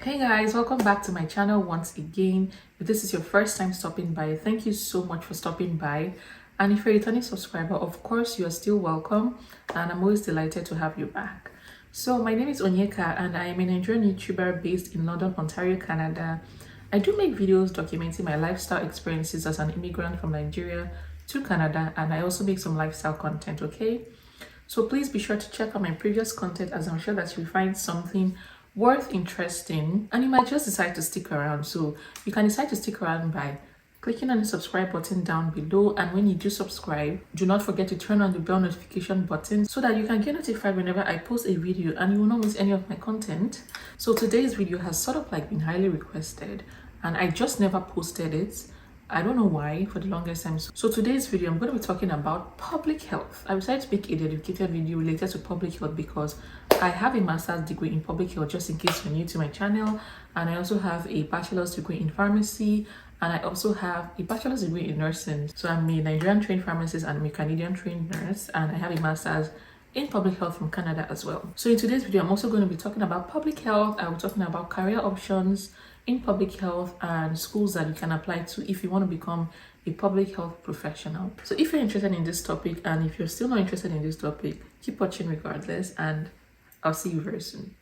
Hey guys, welcome back to my channel once again. If this is your first time stopping by, thank you so much for stopping by. And if you're a returning subscriber, of course, you are still welcome, and I'm always delighted to have you back. So my name is Onyeka and I am a Nigerian YouTuber based in London, Ontario, Canada. I do make videos documenting my lifestyle experiences as an immigrant from Nigeria to Canada, and I also make some lifestyle content, okay? So please be sure to check out my previous content, as I'm sure that you'll find something worth interesting, and you might just decide to stick around. So you can decide to stick around by clicking on the subscribe button down below, and when you do subscribe, do not forget to turn on the bell notification button so that you can get notified whenever I post a video and you will not miss any of my content. So today's video has sort of like been highly requested and I just never posted it. I don't know why for the longest time. So today's video, I'm going to be talking about public health. I decided to make a dedicated video related to public health because I have a master's degree in public health, just in case you're new to my channel. And I also have a bachelor's degree in pharmacy. And I also have a bachelor's degree in nursing. So I'm a Nigerian trained pharmacist and I'm a Canadian trained nurse. And I have a master's in public health from Canada as well. So in today's video, I'm also going to be talking about public health. I'll be talking about career options in public health and schools that you can apply to if you want to become a public health professional. So if you're interested in this topic, and if you're still not interested in this topic, keep watching regardless, and I'll see you very soon.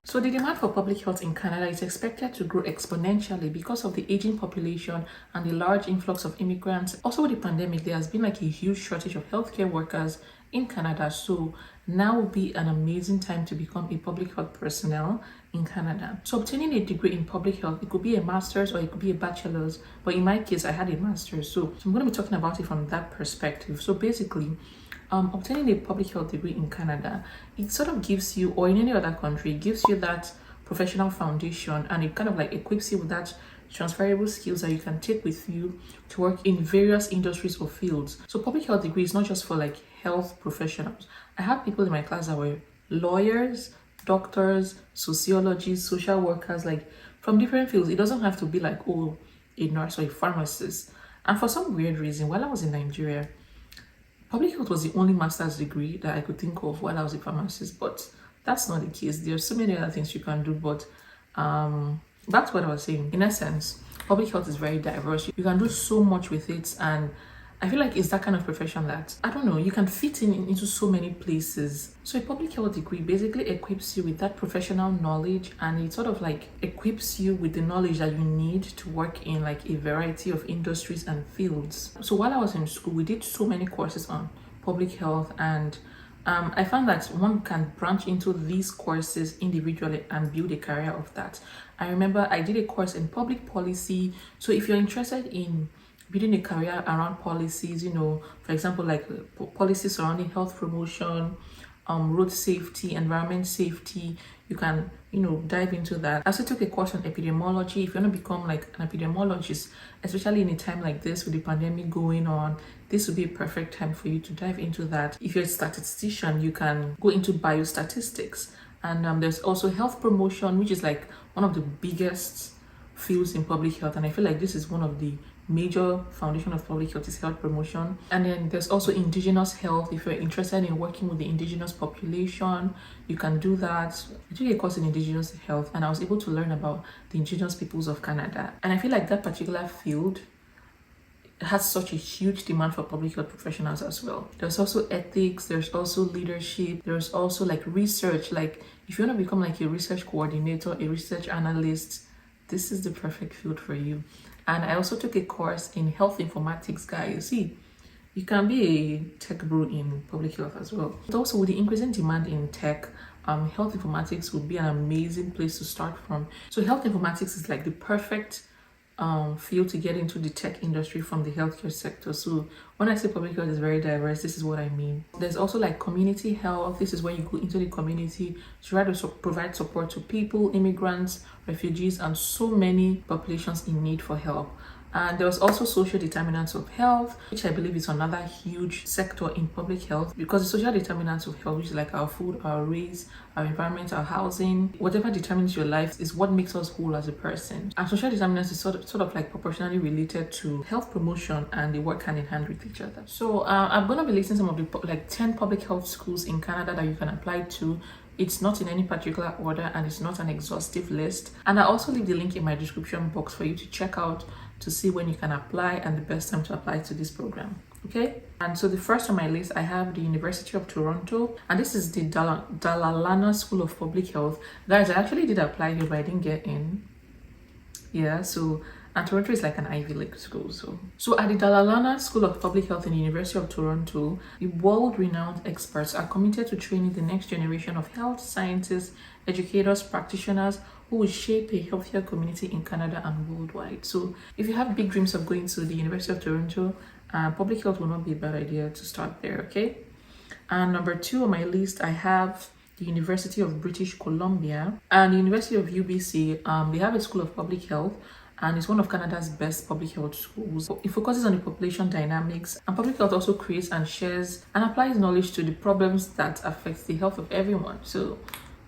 So the demand for public health in Canada is expected to grow exponentially because of the aging population and the large influx of immigrants. Also with the pandemic, there has been like a huge shortage of healthcare workers in Canada. So now would be an amazing time to become a public health personnel in Canada. So obtaining a degree in public health, it could be a master's or it could be a bachelor's. But in my case, I had a master's. So I'm going to be talking about it from that perspective. So basically, obtaining a public health degree in Canada, it sort of gives you, or in any other country, it gives you that professional foundation, and it kind of like equips you with that transferable skills that you can take with you to work in various industries or fields. So public health degree is not just for like health professionals. I have people in my class that were lawyers, doctors, sociologists, social workers, like from different fields. It doesn't have to be like, oh, a nurse or a pharmacist. And for some weird reason, while I was in Nigeria, public health was the only master's degree that I could think of while I was a pharmacist, but that's not the case. There's so many other things you can do, but back to what I was saying. In essence, public health is very diverse. You can do so much with it, and I feel like it's that kind of profession that, I don't know, you can fit into so many places. So a public health degree basically equips you with that professional knowledge, and it sort of like equips you with the knowledge that you need to work in like a variety of industries and fields. So while I was in school, we did so many courses on public health, and I found that one can branch into these courses individually and build a career of that. I remember I did a course in public policy. So if you're interested in building a career around policies, you know, for example, like policies surrounding health promotion, road safety, environment safety, you can, you know, dive into that. I also took a course on epidemiology. If you want to become like an epidemiologist, especially in a time like this with the pandemic going on, this would be a perfect time for you to dive into that. If you're a statistician, you can go into biostatistics. And there's also health promotion, which is like one of the biggest fields in public health, and I feel like this is one of the major foundation of public health is health promotion. And then there's also Indigenous Health. If you're interested in working with the indigenous population, you can do that. I took a course in Indigenous Health and I was able to learn about the indigenous peoples of Canada, and I feel like that particular field has such a huge demand for public health professionals as well. There's also ethics, there's also leadership, there's also like research. Like if you want to become like a research coordinator, a research analyst, this is the perfect field for you. And I also took a course in health informatics, guys. See, you can be a tech bro in public health as well. But also with the increasing demand in tech, health informatics would be an amazing place to start from. So health informatics is like the perfect field to get into the tech industry from the healthcare sector. So when I say public health is very diverse, this is what I mean. There's also like community health. This is where you go into the community to try to provide support to people, immigrants, refugees, and so many populations in need for help. And there was also social determinants of health, which I believe is another huge sector in public health, because the social determinants of health, which is like our food, our race, our environment, our housing, whatever determines your life is what makes us whole as a person. And social determinants is sort of like proportionally related to health promotion, and they work hand in hand with each other. So I'm going to be listing some of the like 10 public health schools in Canada that you can apply to. It's not in any particular order and it's not an exhaustive list. And I also leave the link in my description box for you to check out to see when you can apply and the best time to apply to this program. Okay, and so the first on my list, I have the University of Toronto, and this is the Dalalana School of Public Health. Guys, I actually did apply here, but I didn't get in. Yeah, so and Toronto is like an Ivy League school. So at the Dalalana School of Public Health in the University of Toronto, the world-renowned experts are committed to training the next generation of health scientists, educators, practitioners who will shape a healthier community in Canada and worldwide. So if you have big dreams of going to the University of Toronto, public health will not be a bad idea to start there, okay? And number 2 on my list, I have the University of British Columbia and the University of UBC. They have a School of Public Health, and it's one of Canada's best public health schools. It focuses on the population dynamics, and public health also creates and shares and applies knowledge to the problems that affect the health of everyone. So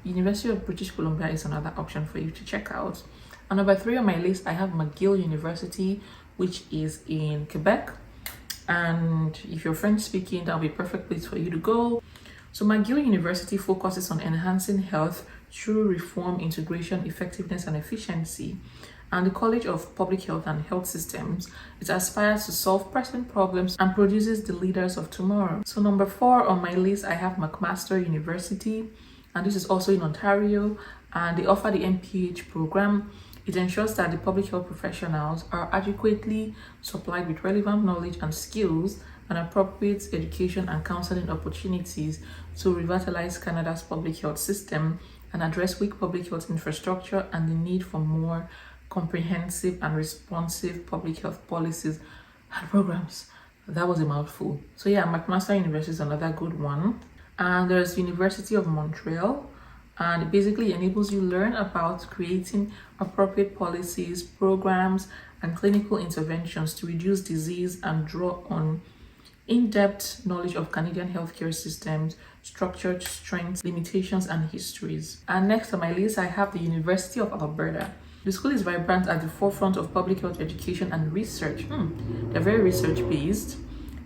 University of British Columbia is another option for you to check out. And number 3 on my list, I have McGill University, which is in Quebec. And if you're French speaking, that'll be a perfect place for you to go. So McGill University focuses on enhancing health through reform, integration, effectiveness, and efficiency. And the College of Public Health and Health Systems, it aspires to solve present problems and produces the leaders of tomorrow. So number 4 on my list, I have McMaster University, and this is also in Ontario, and they offer the MPH program. It ensures that the public health professionals are adequately supplied with relevant knowledge and skills and appropriate education and counseling opportunities to revitalize Canada's public health system and address weak public health infrastructure and the need for more comprehensive and responsive public health policies and programs. That was a mouthful. So yeah, McMaster University is another good one. And there's University of Montreal, and it basically enables you learn about creating appropriate policies, programs, and clinical interventions to reduce disease and draw on in-depth knowledge of Canadian healthcare systems, structured strengths, limitations, and histories. And next on my list, I have the University of Alberta. The school is vibrant at the forefront of public health education and research. They're very research-based,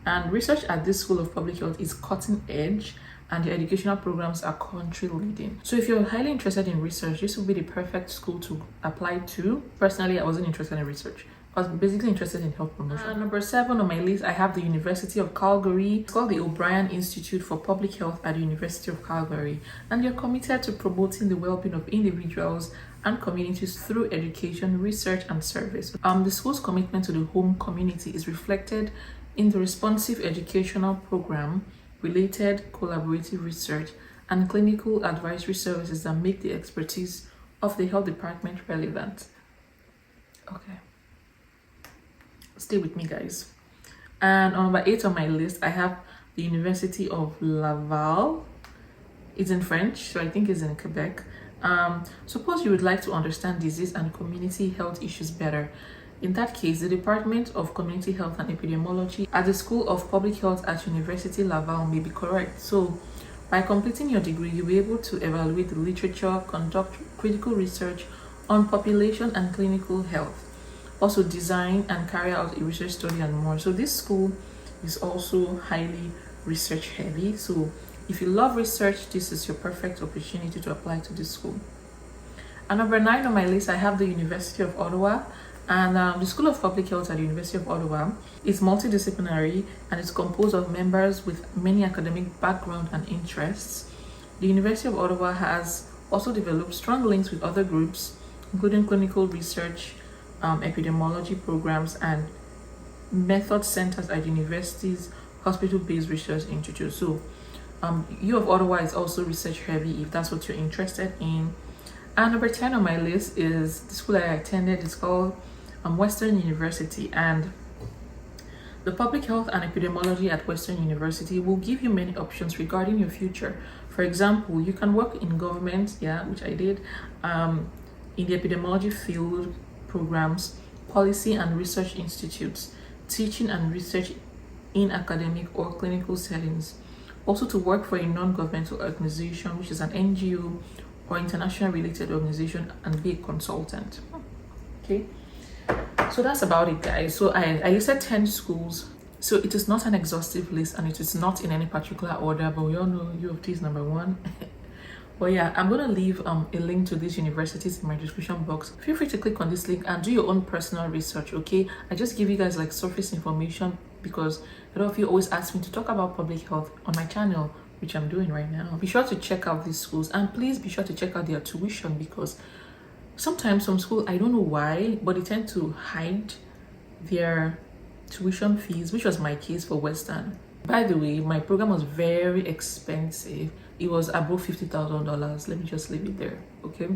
and research at this School of Public Health is cutting edge, and the educational programs are country leading. So if you're highly interested in research, this would be the perfect school to apply to. Personally, I wasn't interested in research. I was basically interested in health promotion. Number 7 on my list, I have the University of Calgary. It's called the O'Brien Institute for Public Health at the University of Calgary, and they're committed to promoting the well-being of individuals and communities through education, research, and service. The school's commitment to the home community is reflected in the responsive educational program, related collaborative research, and clinical advisory services that make the expertise of the health department relevant. Okay, stay with me, guys. And on number 8 on my list, I have the University of Laval. It's in French, so I think it's in Quebec. Suppose you would like to understand disease and community health issues better. In that case, the Department of Community Health and Epidemiology at the School of Public Health at University Laval may be correct. So, by completing your degree, you'll be able to evaluate the literature, conduct critical research on population and clinical health, also design and carry out a research study and more. So this school is also highly research heavy. So if you love research, this is your perfect opportunity to apply to this school. And number 9 on my list, I have the University of Ottawa. And the School of Public Health at the University of Ottawa is multidisciplinary, and it's composed of members with many academic background and interests. The University of Ottawa has also developed strong links with other groups, including clinical research, epidemiology programs, and method centers at universities, hospital-based research institutes. So U of Ottawa is also research heavy if that's what you're interested in. And number 10 on my list is the school I attended. It's called Western University, and the public health and epidemiology at Western University will give you many options regarding your future. For example, you can work in government, which I did, in the epidemiology field programs, policy and research institutes, teaching and research in academic or clinical settings. Also to work for a non-governmental organization, which is an NGO or international related organization, and be a consultant. Okay, so that's about it, guys. So I listed 10 schools. So it is not an exhaustive list and it is not in any particular order, but we all know U of T is number one. But yeah, I'm gonna leave a link to these universities in my description box. Feel free to click on this link and do your own personal research. Okay, I just give you guys like surface information because a lot of you always ask me to talk about public health on my channel, which I'm doing right now. Be sure to check out these schools, and please be sure to check out their tuition, because sometimes some schools, I don't know why, but they tend to hide their tuition fees, which was my case for Western. By the way, my program was very expensive. It was above $50,000. Let me just leave it there, okay?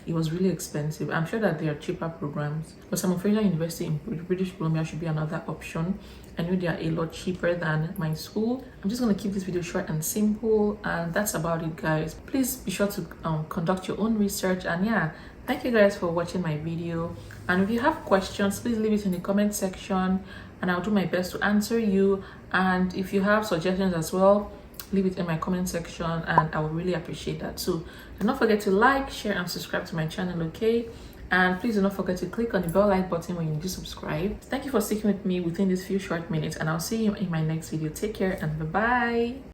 It was really expensive. I'm sure that there are cheaper programs, but some of University in British Columbia should be another option. I know they are a lot cheaper than my school. I'm just gonna keep this video short and simple, and that's about it, guys. Please be sure to conduct your own research, and yeah, thank you guys for watching my video. And if you have questions, please leave it in the comment section and I'll do my best to answer you. And if you have suggestions as well, leave it in my comment section and I would really appreciate that. So do not forget to like, share and subscribe to my channel, okay? And please do not forget to click on the bell like button when you do subscribe. Thank you for sticking with me within these few short minutes, and I'll see you in my next video. Take care and bye-bye.